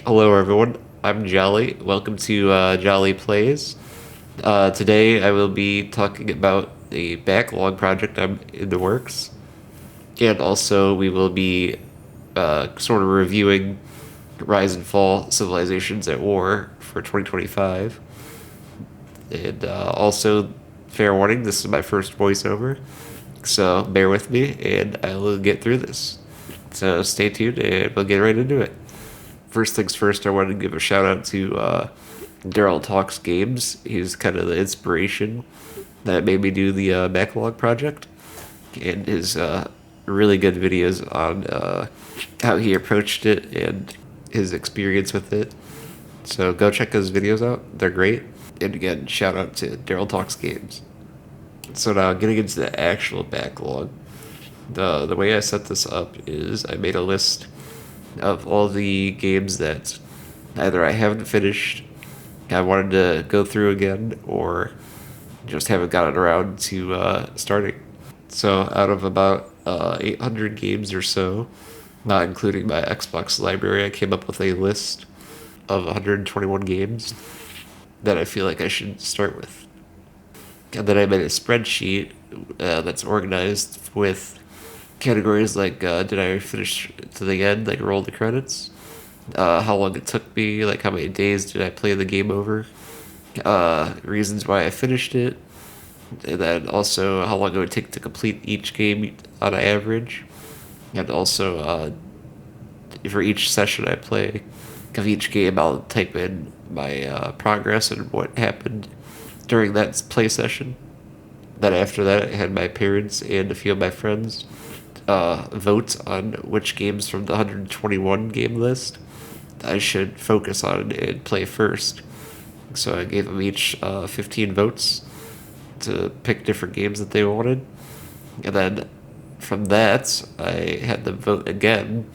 Hello, everyone. I'm Jolly. Welcome to Jolly Plays. Today, I will be talking about a backlog project I'm in the works, and also we will be sort of reviewing Rise and Fall Civilizations at War for 2025. And also, fair warning, this is my first voiceover, so bear with me, and I will get through this. So stay tuned, and we'll get right into it. First things first, I wanted to give a shout out to Daryl Talks Games. He's kind of the inspiration that made me do the backlog project, and his really good videos on how he approached it and his experience with it. So go check his videos out; they're great. And again, shout out to Daryl Talks Games. So now, getting into the actual backlog, the way I set this up is I made a list of all the games that either I haven't finished, I wanted to go through again, or just haven't gotten around to starting. So out of about 800 games or so, not including my Xbox library, I came up with a list of 121 games that I feel like I should start with. And then I made a spreadsheet that's organized with categories like did I finish to the end, like roll the credits, how long it took me, like how many days did I play the game over, reasons why I finished it, and then also how long it would take to complete each game on average, and also for each session I play of each game, I'll type in my progress and what happened during that play session. Then after that, I had my parents and a few of my friends vote on which games from the 121 game list I should focus on and play first. So I gave them each 15 votes to pick different games that they wanted. And then from that, I had them vote again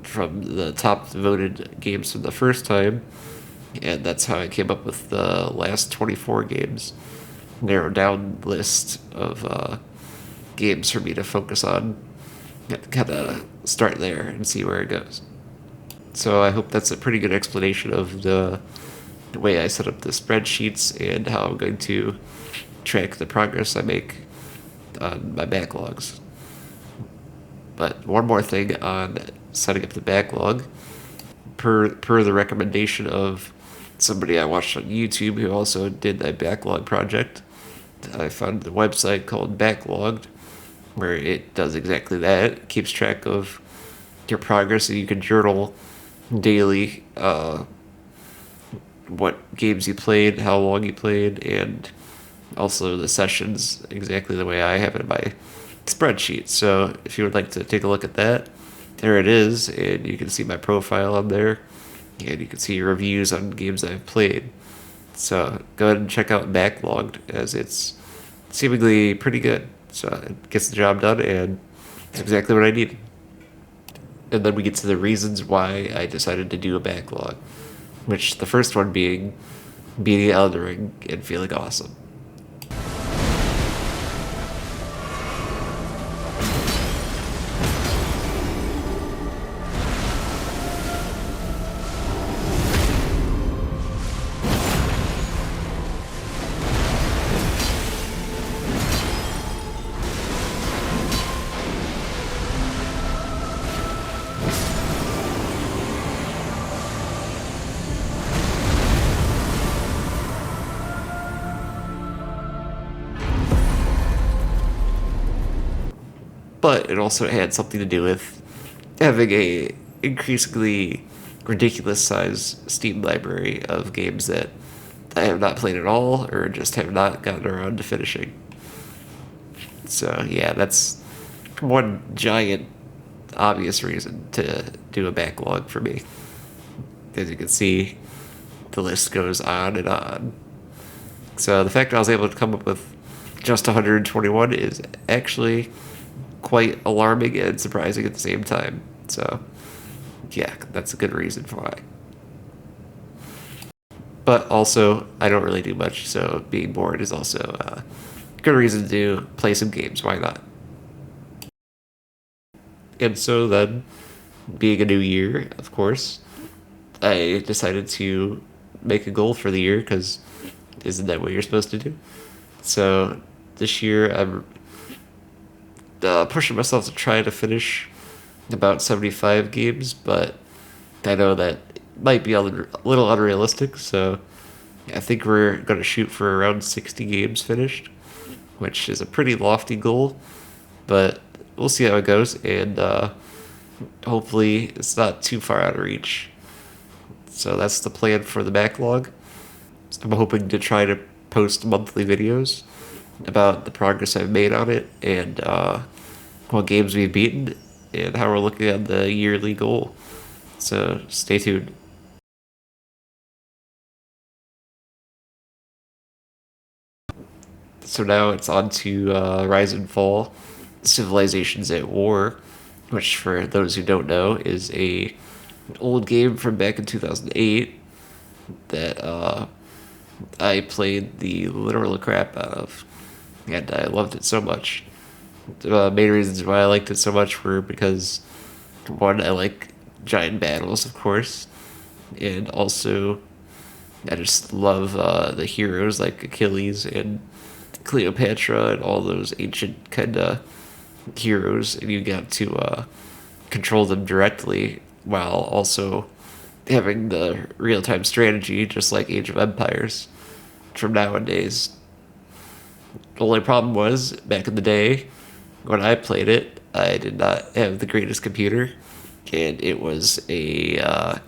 from the top voted games from the first time. And that's how I came up with the last 24 games. Narrow down list of games for me to focus on. Kind of start there and see where it goes. So I hope that's a pretty good explanation of the way I set up the spreadsheets and how I'm going to track the progress I make on my backlogs. But one more thing on setting up the backlog, per the recommendation of somebody I watched on YouTube who also did that backlog project, I found the website called Backlogged, where it does exactly that. It keeps track of your progress, and you can journal daily what games you played, how long you played, and also the sessions exactly the way I have it in my spreadsheet. So if you would like to take a look at that, there it is, and you can see my profile on there, and you can see reviews on games I've played. So go ahead and check out Backlogged, as it's seemingly pretty good. So it gets the job done, and it's exactly what I needed. And then we get to the reasons why I decided to do a backlog, which the first one being beating Elden Ring and feeling awesome. But it also had something to do with having a increasingly ridiculous size Steam library of games that I have not played at all or just have not gotten around to finishing. So yeah, that's one giant obvious reason to do a backlog for me. As you can see, the list goes on and on. So the fact I was able to come up with just 121 is actually quite alarming and surprising at the same time. So yeah, that's a good reason for why. But also, I don't really do much, so being bored is also a good reason to play some games. Why not? And so then, being a new year, of course, I decided to make a goal for the year because isn't that what you're supposed to do? So this year I'm pushing myself to try to finish about 75 games, but I know that might be a little unrealistic. So I think we're going to shoot for around 60 games finished, which is a pretty lofty goal, but we'll see how it goes. And hopefully it's not too far out of reach. So that's the plan for the backlog. I'm hoping to try to post monthly videos about the progress I've made on it and what games we've beaten and how we're looking at the yearly goal. So stay tuned. So now it's on to Rise and Fall, Civilizations at War, which for those who don't know is an old game from back in 2008 that I played the literal crap out of, and I loved it so much. The main reasons why I liked it so much were because, one, I like giant battles, of course, and also I just love the heroes like Achilles and Cleopatra and all those ancient kind of heroes, and you got to control them directly while also having the real time strategy, just like Age of Empires from nowadays. The only problem was back in the day when I played it, I did not have the greatest computer, and it was a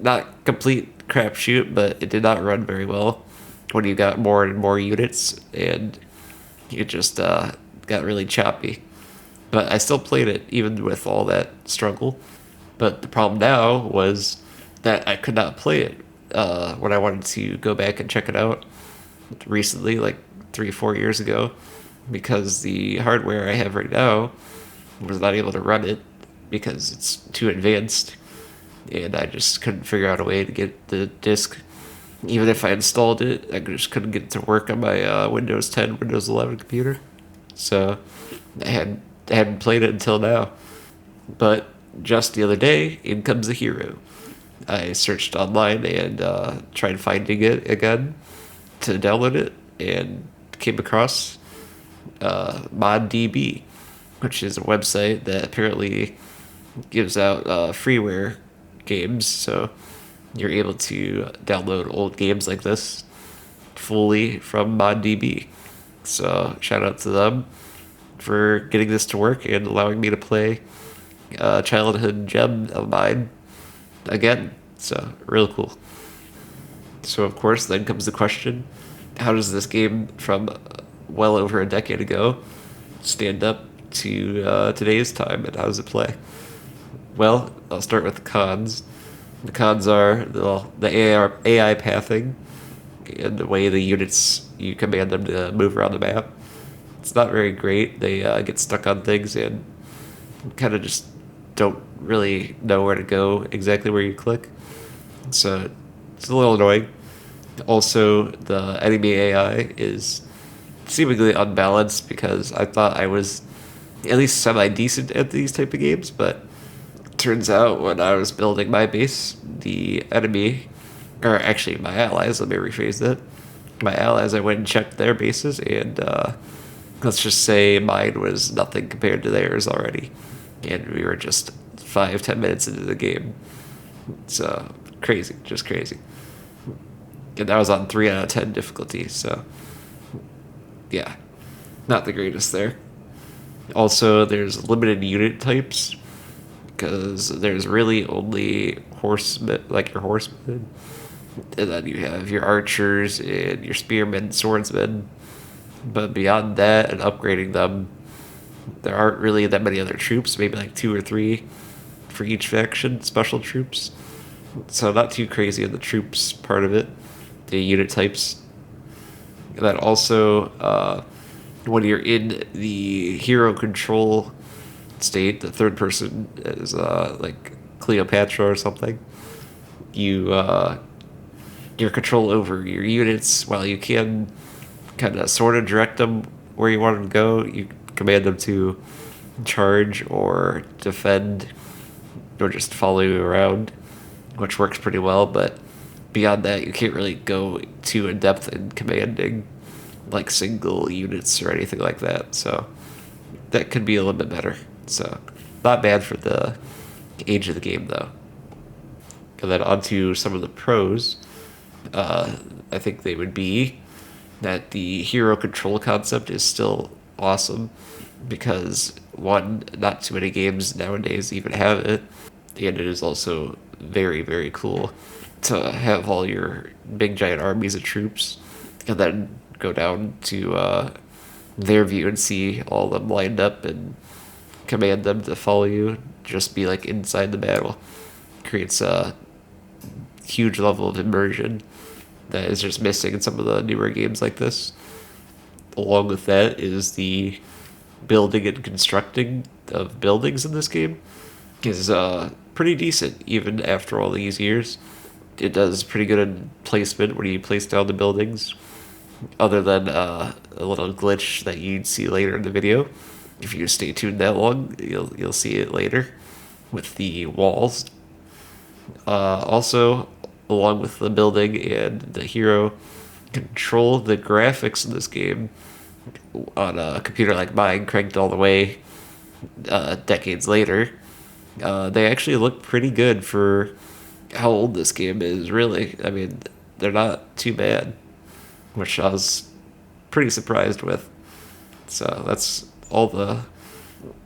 not complete crapshoot, but it did not run very well when you got more and more units, and it just got really choppy. But I still played it even with all that struggle. But the problem now was that I could not play it when I wanted to go back and check it out recently, like 3 or 4 years ago, because the hardware I have right now was not able to run it because it's too advanced, and I just couldn't figure out a way to get the disc. Even if I installed it, I just couldn't get it to work on my Windows 10, Windows 11 computer. So I hadn't played it until now. But just the other day, in comes the hero. I searched online and tried finding it again to download it, and came across ModDB, which is a website that apparently gives out freeware games. So you're able to download old games like this fully from ModDB. So shout out to them for getting this to work and allowing me to play a childhood gem of mine again. So real cool. So of course then comes the question, how does this game from well over a decade ago stand up to today's time, and how does it play? Well, I'll start with the cons. The cons are the AI pathing and the way the units, you command them to move around the map. It's not very great. They get stuck on things and kind of just don't really know where to go, exactly where you click. So it's a little annoying. Also, the enemy AI is seemingly unbalanced because I thought I was at least semi-decent at these type of games, but turns out when I was building my base, the enemy, or actually my allies, let me rephrase that. My allies, I went and checked their bases, and let's just say mine was nothing compared to theirs already. And we were just 5-10 minutes into the game. So crazy, just crazy. And that was on 3 out of 10 difficulty, so yeah, not the greatest there. Also, there's limited unit types because there's really only horsemen, like your horsemen, and then you have your archers and your spearmen, swordsmen. But beyond that and upgrading them, there aren't really that many other troops, maybe like 2 or 3 for each faction, special troops. So not too crazy in the troops part of it, the unit types. And then also, when you're in the hero control state, the third person is like Cleopatra or something. You your control over your units, while you can kind of sort of direct them where you want them to go, you command them to charge or defend or just follow you around, which works pretty well, but beyond that, you can't really go too in depth in commanding like single units or anything like that. So that could be a little bit better. So not bad for the age of the game though. And then onto some of the pros. I think they would be that the hero control concept is still awesome because one, not too many games nowadays even have it, and it is also very, very cool to have all your big giant armies of troops and then go down to their view and see all of them lined up and command them to follow you. Just be like inside the battle. Creates a huge level of immersion that is just missing in some of the newer games like this. Along with that is the building and constructing of buildings in this game is pretty decent even after all these years. It does pretty good in placement when you place down the buildings, other than a little glitch that you'd see later in the video. If you stay tuned that long, you'll see it later with the walls. Also, along with the building and the hero control, the graphics in this game on a computer like mine, cranked all the way decades later, they actually look pretty good for how old this game is, really. I mean, they're not too bad, which I was pretty surprised with. So that's all the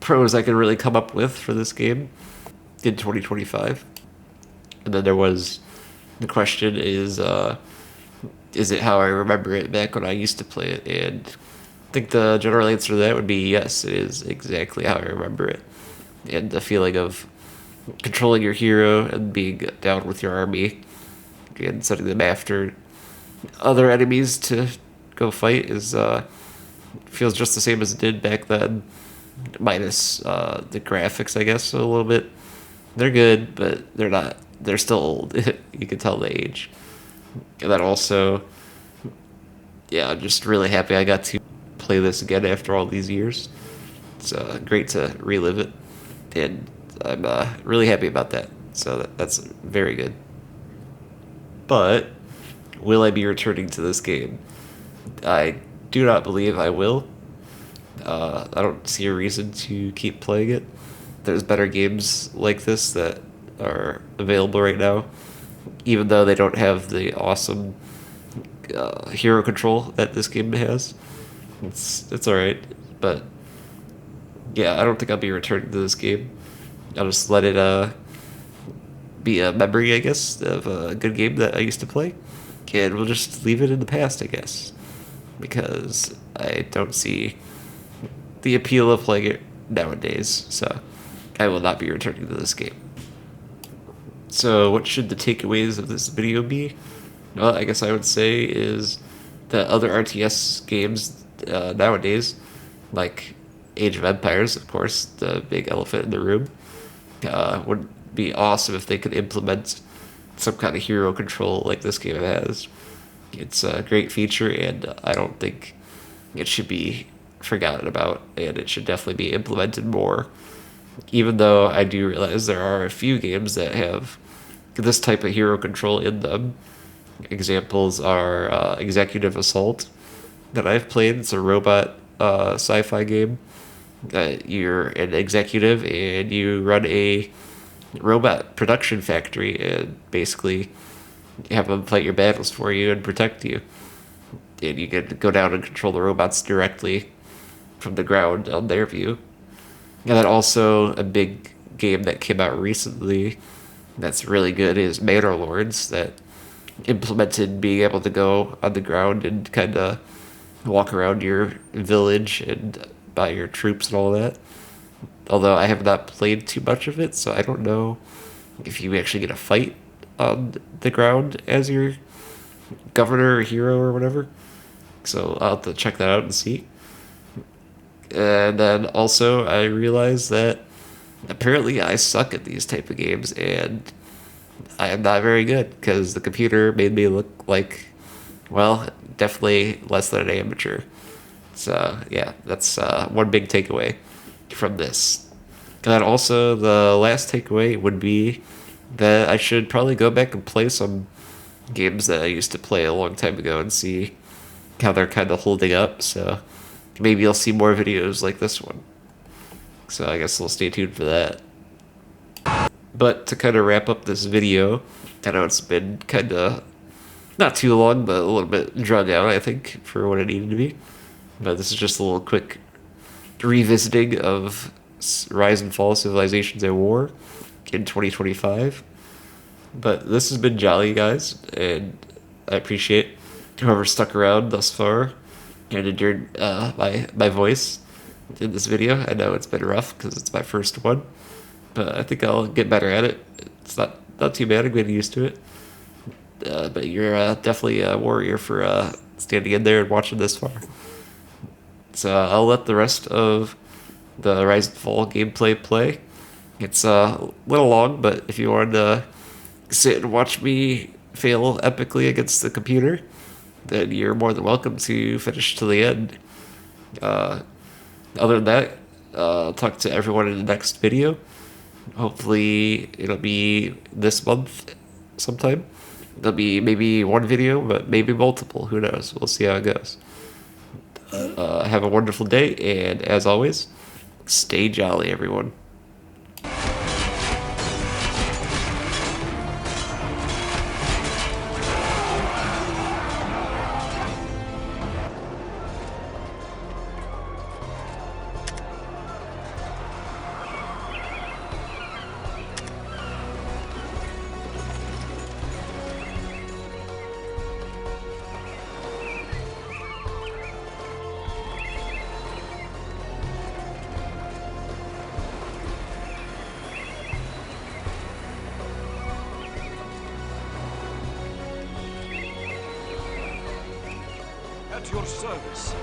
pros I could really come up with for this game in 2025. And then there was the question is it how I remember it back when I used to play it? And I think the general answer to that would be yes, it is exactly how I remember it. And the feeling of controlling your hero and being down with your army and setting them after other enemies to go fight is feels just the same as it did back then, minus the graphics, I guess, a little bit. They're good, but they're not. They're still old. You can tell the age. And then also, yeah, I'm just really happy I got to play this again after all these years. It's great to relive it, and I'm really happy about that. So that's very good. But will I be returning to this game? I do not believe I will. I don't see a reason to keep playing it. There's better games like this that are available right now, even though they don't have the awesome hero control that this game has. It's all right, but yeah, I don't think I'll be returning to this game. I'll just let it be a memory, I guess, of a good game that I used to play, and we'll just leave it in the past, I guess, because I don't see the appeal of playing it nowadays. So I will not be returning to this game. So what should the takeaways of this video be? Well, I guess I would say is that other RTS games nowadays, like Age of Empires, of course, the big elephant in the room, would be awesome if they could implement some kind of hero control like this game has. It's a great feature, and I don't think it should be forgotten about, and it should definitely be implemented more. Even though I do realize there are a few games that have this type of hero control in them. Examples are Executive Assault that I've played. It's a robot sci-fi game. You're an executive and you run a robot production factory and basically have them fight your battles for you and protect you. And you get to go down and control the robots directly from the ground on their view. And then also a big game that came out recently that's really good is Manor Lords, that implemented being able to go on the ground and kind of walk around your village and buy your troops and all that. Although I have not played too much of it, so I don't know if you actually get a fight on the ground as your governor or hero or whatever. So I'll have to check that out and see. And then also I realized that apparently I suck at these type of games, and I am not very good because the computer made me look like, well, definitely less than an amateur. So yeah, that's one big takeaway from this. And then also the last takeaway would be Then I should probably go back and play some games that I used to play a long time ago and see how they're kind of holding up. So maybe you'll see more videos like this one. So I guess we'll stay tuned for that. But to kind of wrap up this video, I know it's been kind of not too long, but a little bit drug out, I think, for what it needed to be. But this is just a little quick revisiting of Rise and Fall Civilizations at War in 2025. But this has been Jolly, guys, and I appreciate whoever stuck around thus far and endured my voice in this video. I know it's been rough because it's my first one, but I think I'll get better at it. It's not too bad. I'm getting used to it. But you're definitely a warrior for standing in there and watching this far. So I'll let the rest of the Rise and Fall gameplay play. It's a little long, but if you want to sit and watch me fail epically against the computer, then you're more than welcome to finish to the end. Other than that, I'll talk to everyone in the next video. Hopefully, it'll be this month sometime. There'll be maybe one video, but maybe multiple. Who knows? We'll see how it goes. Have a wonderful day, and as always, stay jolly, everyone. At your service.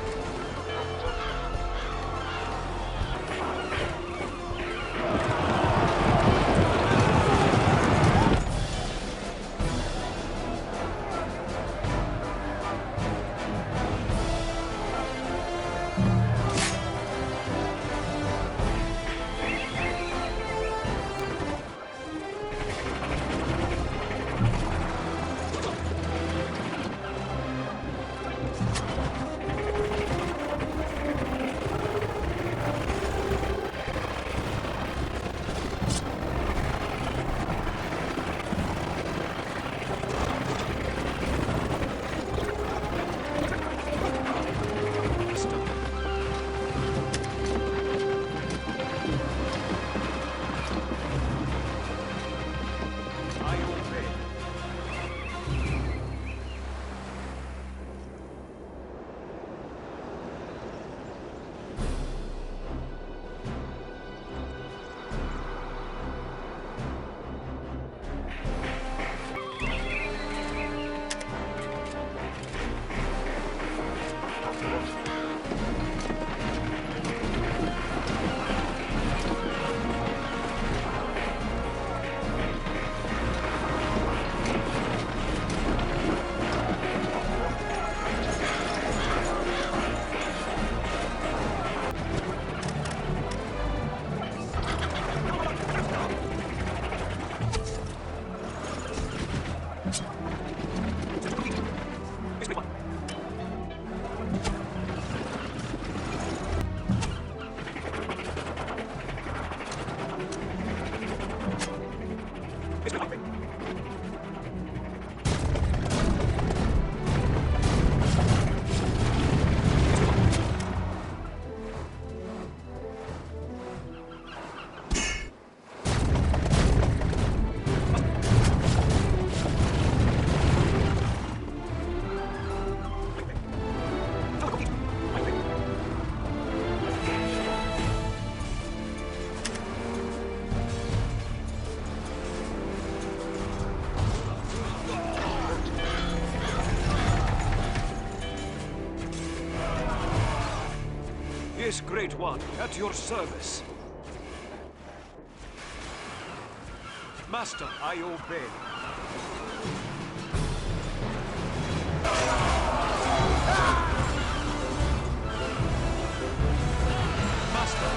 Yes, Great One, at your service. Master, I obey. Master.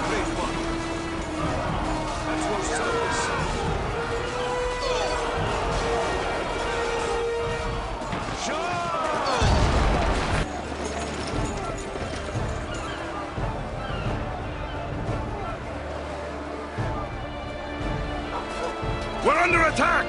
great one. At your service. We're under attack!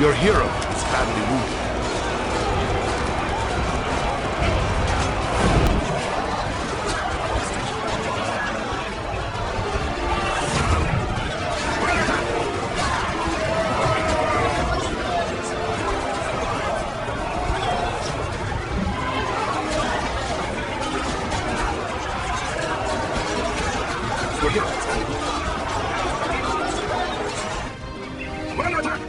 Your hero is badly wounded. Your hero is badly wounded. We're under attack!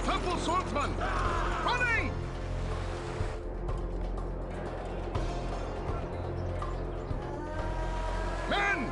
Temple swordsman! Running! Men!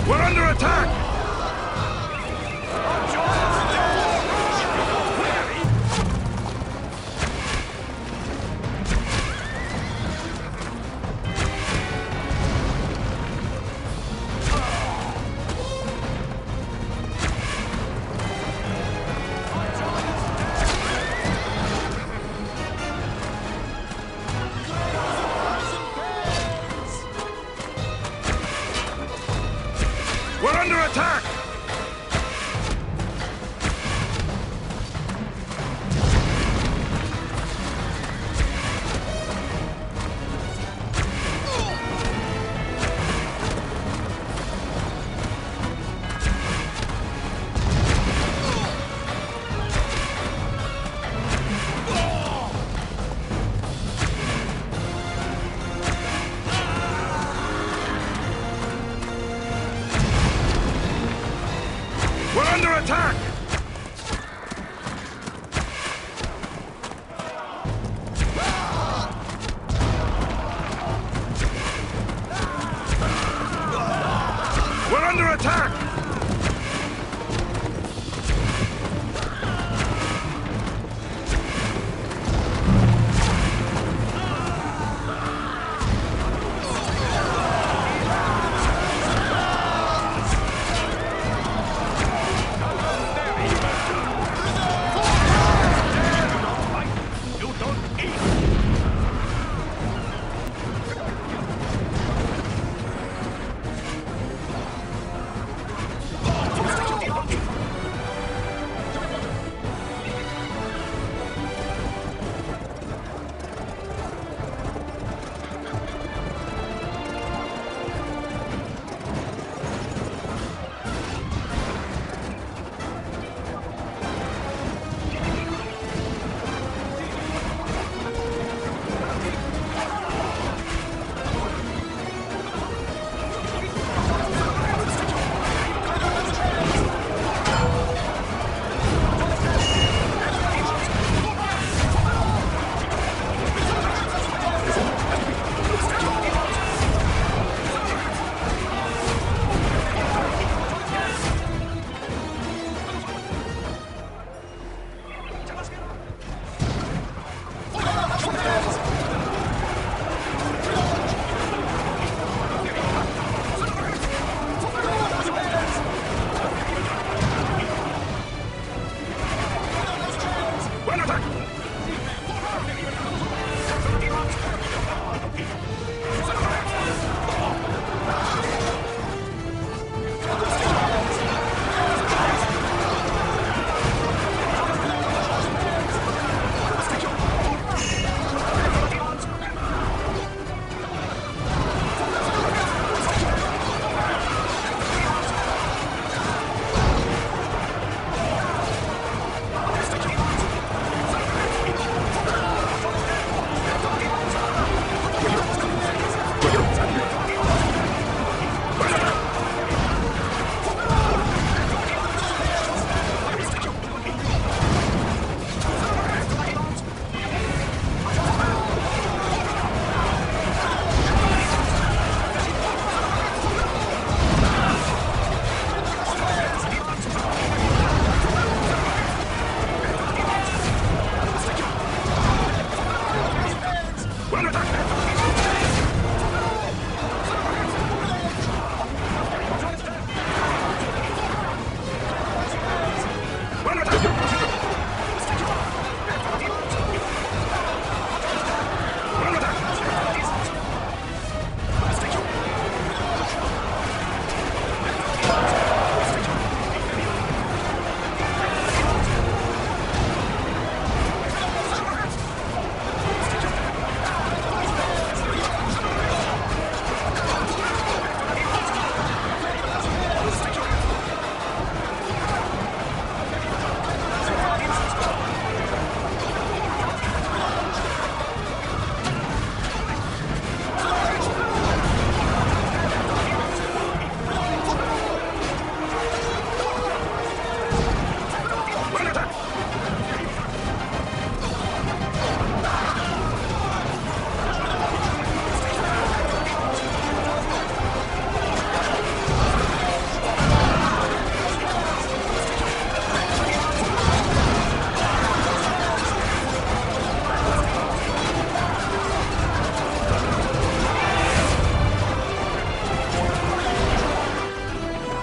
We're under attack! We're under attack! We're under attack! We're under attack!